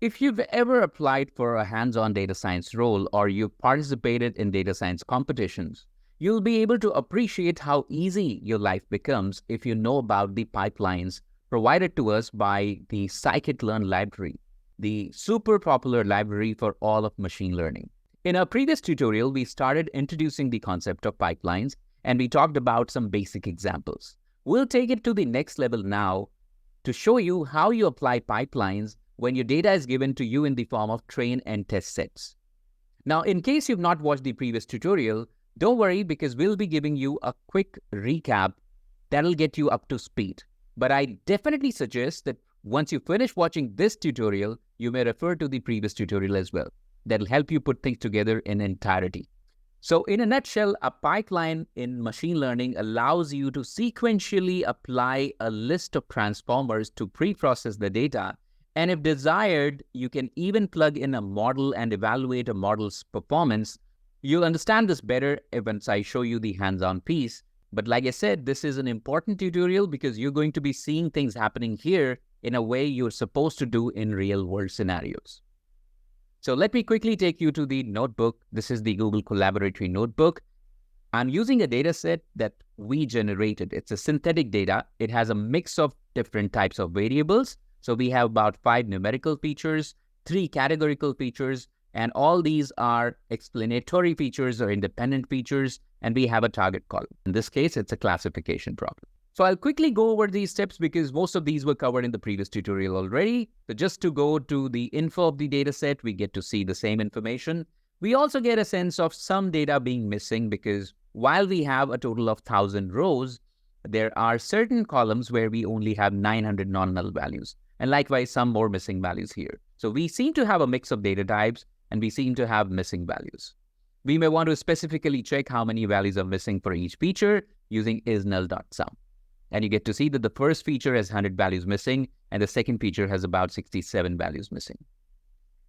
If you've ever applied for a hands-on data science role or you've participated in data science competitions, you'll be able to appreciate how easy your life becomes if you know about the pipelines provided to us by the scikit-learn library, the super popular library for all of machine learning. In our previous tutorial, we started introducing the concept of pipelines and we talked about some basic examples. We'll take it to the next level now to show you how you apply pipelines when your data is given to you in the form of train and test sets. Now, in case you've not watched the previous tutorial, don't worry because we'll be giving you a quick recap that'll get you up to speed. But I definitely suggest that once you finish watching this tutorial, you may refer to the previous tutorial as well. That'll help you put things together in entirety. So in a nutshell, a pipeline in machine learning allows you to sequentially apply a list of transformers to pre-process the data. And if desired, you can even plug in a model and evaluate a model's performance. You'll understand this better once I show you the hands-on piece. But like I said, this is an important tutorial because you're going to be seeing things happening here in a way you're supposed to do in real-world scenarios. So let me quickly take you to the notebook. This is the Google Collaboratory notebook. I'm using a data set that we generated. It's a synthetic data. It has a mix of different types of variables. So we have about 5 numerical features, 3 categorical features, and all these are explanatory features or independent features, and we have a target column. In this case, it's a classification problem. So I'll quickly go over these steps because most of these were covered in the previous tutorial already. So just to go to the info of the data set, we get to see the same information. We also get a sense of some data being missing because while we have a total of 1,000 rows, there are certain columns where we only have 900 non-null values. And likewise, some more missing values here. So we seem to have a mix of data types and we seem to have missing values. We may want to specifically check how many values are missing for each feature using isNull.sum. And you get to see that the first feature has 100 values missing and the second feature has about 67 values missing.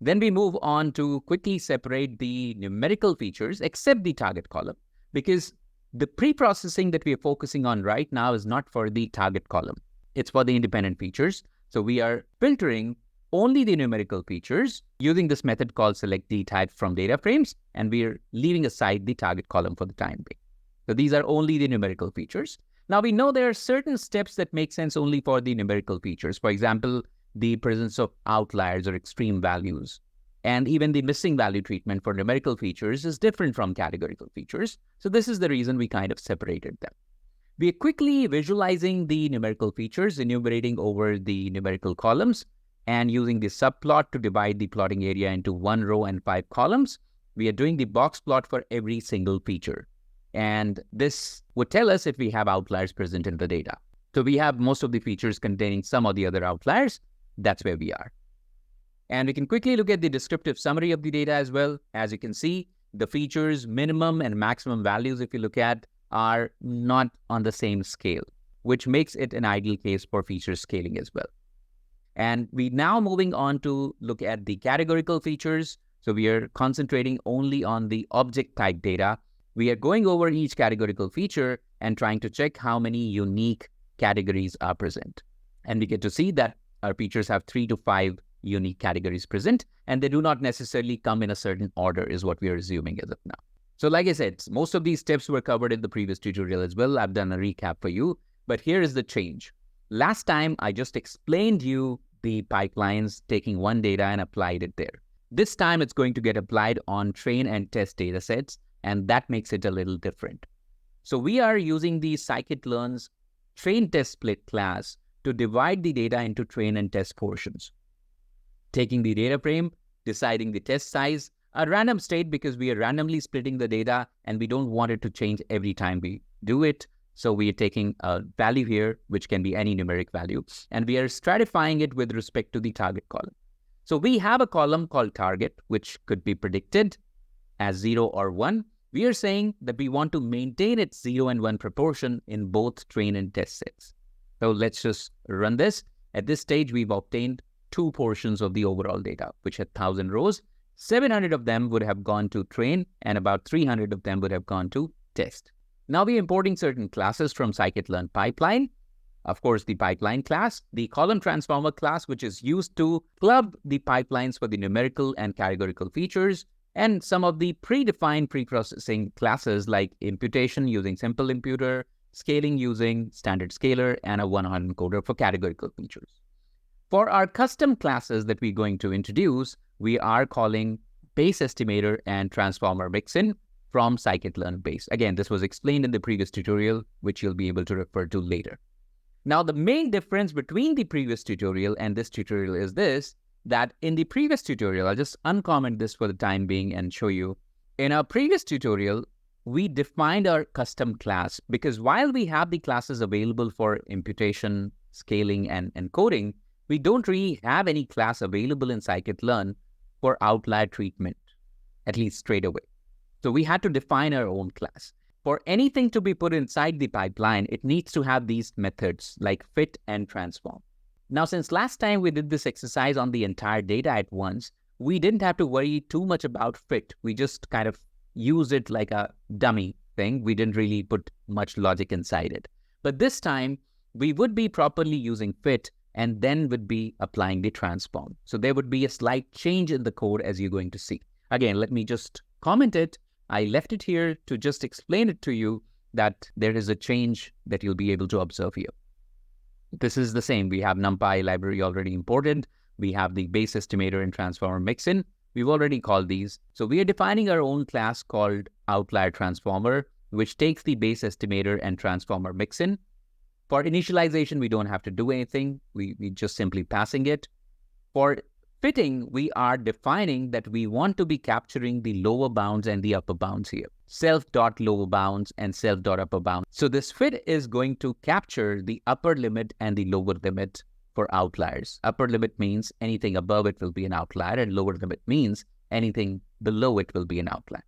Then we move on to quickly separate the numerical features except the target column because the pre-processing that we are focusing on right now is not for the target column. It's for the independent features. So we are filtering only the numerical features using this method called selectDtype from data frames, and we are leaving aside the target column for the time being. So these are only the numerical features. Now we know there are certain steps that make sense only for the numerical features. For example, the presence of outliers or extreme values. And even the missing value treatment for numerical features is different from categorical features. So this is the reason we kind of separated them. We are quickly visualizing the numerical features, enumerating over the numerical columns, and using the subplot to divide the plotting area into 1 row and 5 columns. We are doing the box plot for every single feature. And this would tell us if we have outliers present in the data. So we have most of the features containing some of the other outliers. That's where we are. And we can quickly look at the descriptive summary of the data as well. As you can see, the features minimum and maximum values, if you look at, are not on the same scale, which makes it an ideal case for feature scaling as well. And we now moving on to look at the categorical features. So we are concentrating only on the object type data. We are going over each categorical feature and trying to check how many unique categories are present. And we get to see that our features have 3 to 5 unique categories present, and they do not necessarily come in a certain order is what we are assuming as of now. So like I said, most of these steps were covered in the previous tutorial as well. I've done a recap for you, but here is the change. Last time, I just explained you the pipelines, taking one data and applied it there. This time, it's going to get applied on train and test data sets, and that makes it a little different. So we are using the scikit-learn's train test split class to divide the data into train and test portions. Taking the data frame, deciding the test size, a random state because we are randomly splitting the data and we don't want it to change every time we do it. So we are taking a value here, which can be any numeric value, and we are stratifying it with respect to the target column. So we have a column called target, which could be predicted as 0 or 1. We are saying that we want to maintain its 0 and 1 proportion in both train and test sets. So let's just run this. At this stage, we've obtained 2 portions of the overall data, which had 1,000 rows. 700 of them would have gone to train, and about 300 of them would have gone to test. Now we're importing certain classes from scikit-learn pipeline, Of course, the pipeline class, the column transformer class, which is used to club the pipelines for the numerical and categorical features, and some of the predefined preprocessing classes like imputation using SimpleImputer, scaling using StandardScaler, and a OneHotEncoder for categorical features. For our custom classes that we're going to introduce, we are calling base estimator and transformer mixin from scikit-learn base. Again, this was explained in the previous tutorial, which you'll be able to refer to later. Now, the main difference between the previous tutorial and this tutorial is this, that in the previous tutorial, I'll just uncomment this for the time being and show you. In our previous tutorial, we defined our custom class because while we have the classes available for imputation, scaling, and encoding, we don't really have any class available in scikit-learn for outlier treatment, at least straight away. So we had to define our own class. For anything to be put inside the pipeline, it needs to have these methods like fit and transform. Now, since last time we did this exercise on the entire data at once, we didn't have to worry too much about fit. We just kind of used it like a dummy thing. We didn't really put much logic inside it. But this time, we would be properly using fit and then would be applying the transform. So there would be a slight change in the code as you're going to see. Again, let me just comment it. I left it here to just explain it to you that there is a change that you'll be able to observe here. This is the same. We have NumPy library already imported. We have the base estimator and transformer mixin. We've already called these. So we are defining our own class called outlier transformer, which takes the base estimator and transformer mixin. For initialization, we don't have to do anything. We just simply passing it. For fitting, we are defining that we want to be capturing the lower bounds and the upper bounds here. Self.lower bounds and self.upper bounds. So this fit is going to capture the upper limit and the lower limit for outliers. Upper limit means anything above it will be an outlier, and lower limit means anything below it will be an outlier.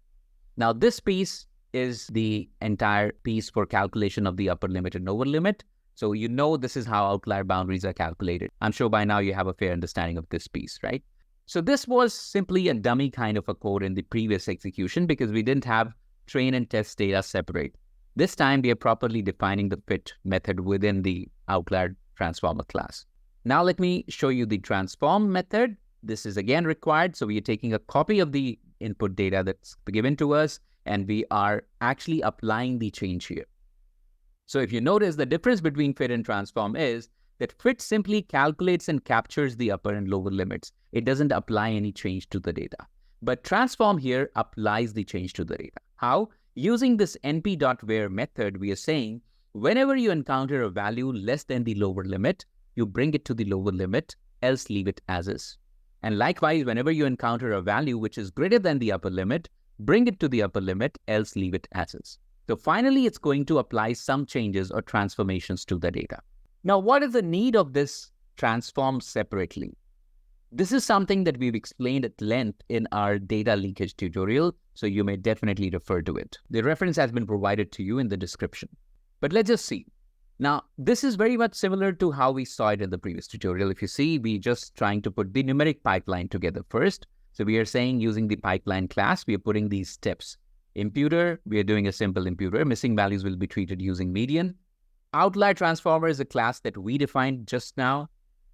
Now this piece is the entire piece for calculation of the upper limit and lower limit. So you know this is how outlier boundaries are calculated. I'm sure by now you have a fair understanding of this piece, right? So this was simply a dummy kind of a code in the previous execution because we didn't have train and test data separate. This time we are properly defining the fit method within the outlier transformer class. Now let me show you the transform method. This is again required. So we are taking a copy of the input data that's given to us and we are actually applying the change here. So if you notice, the difference between fit and transform is that fit simply calculates and captures the upper and lower limits. It doesn't apply any change to the data. But transform here applies the change to the data. How? Using this np.where method, we are saying whenever you encounter a value less than the lower limit, you bring it to the lower limit, else leave it as is. And likewise, whenever you encounter a value which is greater than the upper limit, bring it to the upper limit, else leave it as is. So finally, it's going to apply some changes or transformations to the data. Now, what is the need of this transform separately? This is something that we've explained at length in our data leakage tutorial, so you may definitely refer to it. The reference has been provided to you in the description. But let's just see. Now, this is very much similar to how we saw it in the previous tutorial. If you see, we're just trying to put the numeric pipeline together first. So we are saying using the pipeline class, we are putting these steps. Imputer, we are doing a simple imputer. Missing values will be treated using median. Outlier transformer is a class that we defined just now,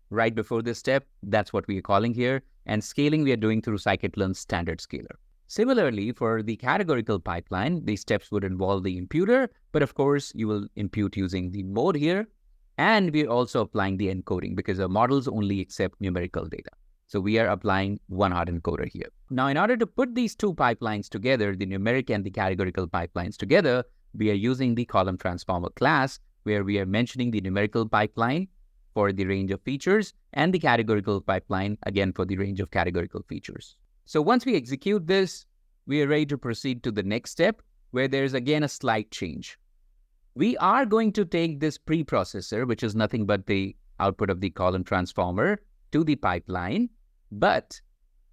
right before this step. That's what we are calling here. And scaling, we are doing through scikit-learn StandardScaler. Similarly, for the categorical pipeline, these steps would involve the imputer, but of course, you will impute using the mode here. And we're also applying the encoding because our models only accept numerical data. So we are applying OneHotEncoder here. Now, in order to put these two pipelines together, the numeric and the categorical pipelines together, we are using the column transformer class where we are mentioning the numerical pipeline for the range of features and the categorical pipeline, again, for the range of categorical features. So once we execute this, we are ready to proceed to the next step where there's again a slight change. We are going to take this preprocessor, which is nothing but the output of the column transformer, to the pipeline, but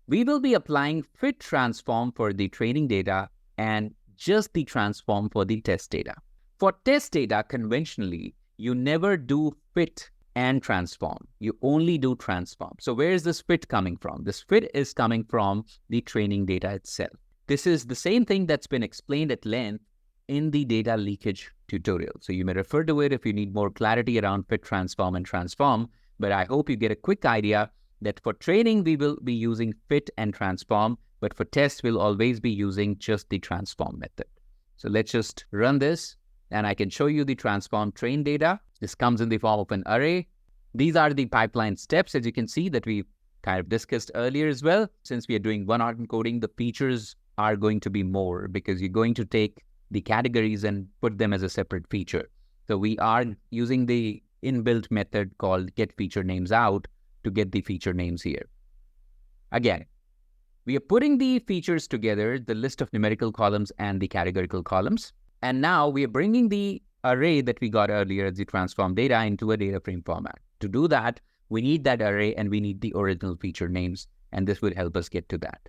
we will be applying fit transform for the training data and just the transform for the test data. For test data, conventionally, you never do fit and transform. You only do transform. So where is this fit coming from? This fit is coming from the training data itself. This is the same thing that's been explained at length in the data leakage tutorial. So you may refer to it if you need more clarity around fit, transform, and transform. But I hope you get a quick idea that for training, we will be using fit and transform, but for test, we'll always be using just the transform method. So let's just run this, and I can show you the transform train data. This comes in the form of an array. These are the pipeline steps, as you can see, that we kind of discussed earlier as well. Since we are doing OneHotEncoding, the features are going to be more because you're going to take the categories and put them as a separate feature. So we are using the inbuilt method called getFeatureNamesOut to get the feature names here. Again, we are putting the features together, the list of numerical columns and the categorical columns. And now we are bringing the array that we got earlier as the transform data into a data frame format. To do that, we need that array and we need the original feature names, and this would help us get to that.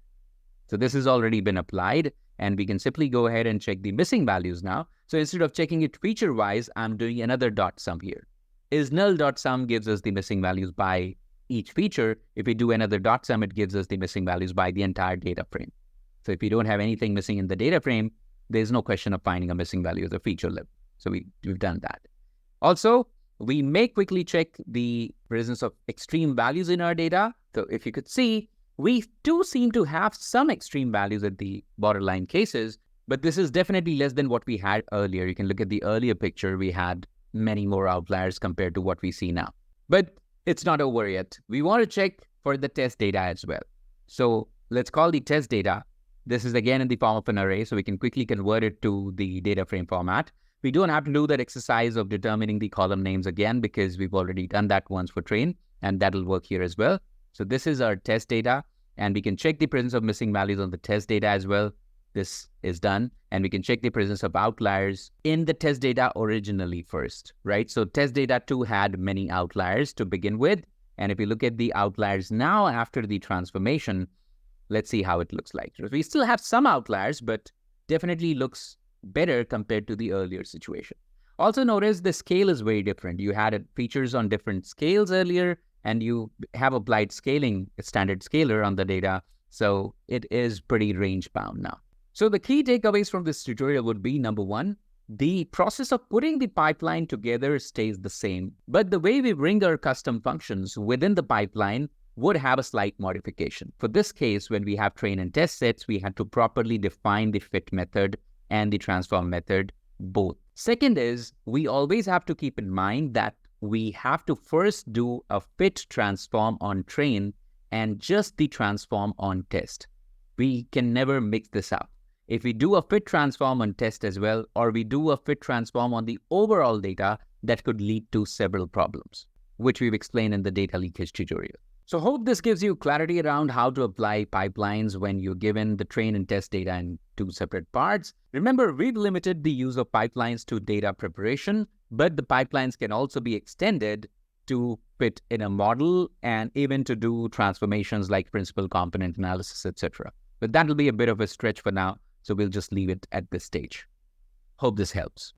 So this has already been applied, and we can simply go ahead and check the missing values now. So instead of checking it feature-wise, I'm doing another dot sum here. IsNull.sum gives us the missing values by each feature. If we do another dot sum, it gives us the missing values by the entire data frame. So if you don't have anything missing in the data frame, there's no question of finding a missing value as a feature level. So we've done that. Also, we may quickly check the presence of extreme values in our data. So if you could see, we do seem to have some extreme values at the borderline cases, but this is definitely less than what we had earlier. You can look at the earlier picture. We had many more outliers compared to what we see now. But it's not over yet. We want to check for the test data as well. So let's call the test data. This is again in the form of an array, so we can quickly convert it to the data frame format. We don't have to do that exercise of determining the column names again because we've already done that once for train, and that'll work here as well. So this is our test data, and we can check the presence of missing values on the test data as well. This is done, and we can check the presence of outliers in the test data originally first, right? So test data 2 had many outliers to begin with, and if you look at the outliers now after the transformation, let's see how it looks like. So we still have some outliers, but definitely looks better compared to the earlier situation. Also notice the scale is very different. You had features on different scales earlier, and you have applied scaling, StandardScaler on the data, so it is pretty range bound now. So the key takeaways from this tutorial would be, number one, the process of putting the pipeline together stays the same, but the way we bring our custom functions within the pipeline would have a slight modification. For this case, when we have train and test sets, we had to properly define the fit method and the transform method both. Second is, we always have to keep in mind that we have to first do a fit transform on train and just the transform on test. We can never mix this up. If we do a fit transform on test as well, or we do a fit transform on the overall data, that could lead to several problems, which we've explained in the data leakage tutorial. So hope this gives you clarity around how to apply pipelines when you're given the train and test data in two separate parts. Remember, we've limited the use of pipelines to data preparation, but the pipelines can also be extended to fit in a model and even to do transformations like principal component analysis, etc. But that will be a bit of a stretch for now, so we'll just leave it at this stage. Hope this helps.